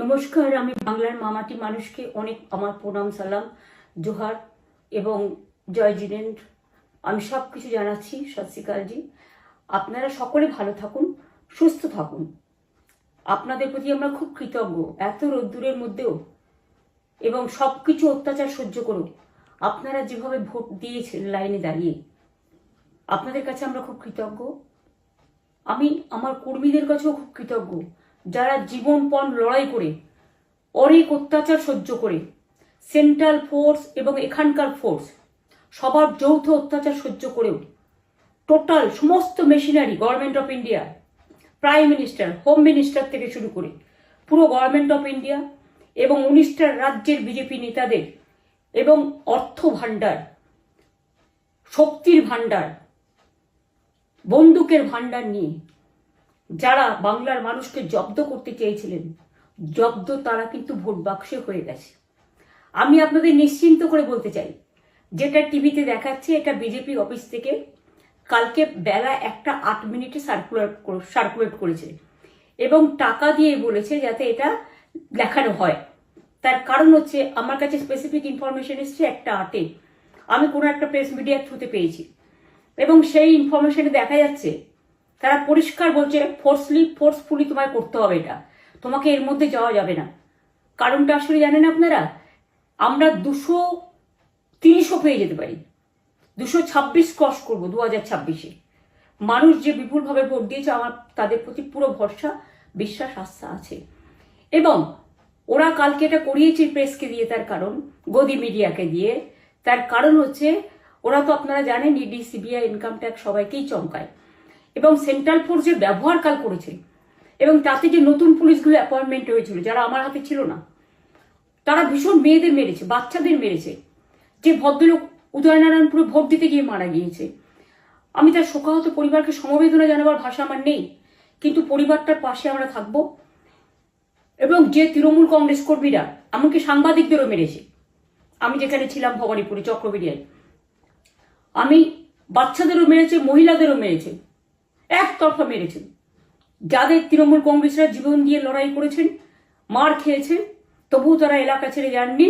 নমস্কার, আমি বাংলার মামাটি মানুষকে অনেক আমার প্রণাম, সালাম, জোহার এবং জয় জিনেন্দ্র। আমি সব কিছু জানাচ্ছি। সত শ্রী আকাল জি। আপনারা সকলে ভালো থাকুন, সুস্থ থাকুন। আপনাদের প্রতি আমরা খুব কৃতজ্ঞ। এত রোদ্দুরের মধ্যেও এবং সব কিছু অত্যাচার সহ্য করুন আপনারা যেভাবে ভোট দিয়েছেন লাইনে দাঁড়িয়ে, আপনাদের কাছে আমরা খুব কৃতজ্ঞ। আমি আমার কর্মীদের কাছেও খুব কৃতজ্ঞ, যারা জীবনপণ লড়াই করে অনেক অত্যাচার সহ্য করে সেন্ট্রাল ফোর্স এবং এখানকার ফোর্স সবার যৌথ অত্যাচার সহ্য করেও টোটাল সমস্ত machinery government of India, prime minister, home minister থেকে শুরু করে পুরো গভর্নমেন্ট অফ ইন্ডিয়া এবং 19টা রাজ্যের বিজেপি নেতাদের এবং অর্থ ভাণ্ডার, শক্তির ভাণ্ডার, বন্দুকের ভাণ্ডার নিয়ে যারা বাংলার মানুষকে জব্দ করতে চেয়েছিলেন, জব্দ তারা কিন্তু ভোট বাক্সে হয়ে গেছে। আমি আপনাদের নিশ্চিন্ত করে বলতে চাই, যেটা টিভিতে দেখাচ্ছে এটা বিজেপি অফিস থেকে কালকে বেলা 1:08 সার্কুলেট করেছে এবং টাকা দিয়ে বলেছে যাতে এটা দেখানো হয়। তার কারণ হচ্ছে, আমার কাছে স্পেসিফিক ইনফরমেশন এসছে 1:08 আমি কোনো একটা প্রেস মিডিয়ার থ্রুতে পেয়েছি এবং সেই ইনফরমেশনে দেখা যাচ্ছে তারা পরিষ্কার বলছে ফোর্সফুলি তোমায় করতে হবে, এটা তোমাকে এর মধ্যে যাওয়া যাবে না। কারণটা আসলে জানেন আপনারা, আমরা 230ও পেয়ে যেতে পারি, 226 ক্রস করবো 2026-এ। মানুষ যে বিপুলভাবে ভোট দিয়েছে, আমার তাদের প্রতি পুরো ভরসা, বিশ্বাস, আস্থা আছে। এবং ওরা কালকে এটা করিয়েছে প্রেসকে দিয়ে, তার কারণ গদি মিডিয়াকে দিয়ে, তার কারণ হচ্ছে ওরা তো আপনারা জানেন ইডি, সিবিআই, ইনকাম ট্যাক্স সবাইকেই চমকায় এবং সেন্ট্রাল ফোর্স যে ব্যবহার কাল করেছে এবং তাতে যে নতুন পুলিশগুলো অ্যাপয়েন্টমেন্ট হয়েছিল যারা আমার হাতে ছিল না, তারা ভীষণ মেয়েদের মেরেছে, বাচ্চাদের মেরেছে। যে ভদ্রলোক উদয়নারায়ণপুরে ভোট দিতে গিয়ে মারা গিয়েছে, আমি তার শোকাহত পরিবারকে সমবেদনা জানাবার ভাষা আমার নেই, কিন্তু পরিবারটার পাশে আমরা থাকবো। এবং যে তৃণমূল কংগ্রেস কর্মীরা এমনকি সাংবাদিকদেরও মেরেছে, আমি যেখানে ছিলাম ভবানীপুরে চক্রবেড়িয়ায়, আমি বাচ্চাদেরও মেরেছে, মহিলাদেরও মেরেছে, একতরফা মেরেছেন। যাদের তৃণমূল কংগ্রেসরা জীবন দিয়ে লড়াই করেছেন, মার খেয়েছে, তবুও তারা এলাকা ছেড়ে যাননি।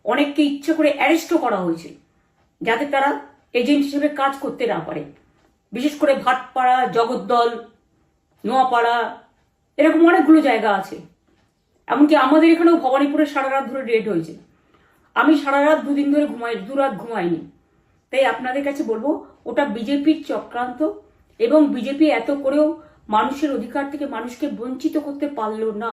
অনেককে ইচ্ছে করে অ্যারেস্টও করা হয়েছে যাতে তারা এজেন্ট হিসেবে কাজ করতে না পারে। বিশেষ করে ভাটপাড়া, জগদ্দল, নোয়াপাড়া, এরকম অনেকগুলো জায়গা আছে। এমনকি আমাদের এখানেও ভবানীপুরে সারা রাত ধরে রেড হয়েছে। আমি সারা রাত 2 দিন ধরে দুরাত ঘুমাইনি। তাই আপনাদের কাছে বলবো, ওটা বিজেপির চক্রান্ত এবং বিজেপি এত করেও মানুষের অধিকার থেকে মানুষকে বঞ্চিত করতে পারলো না।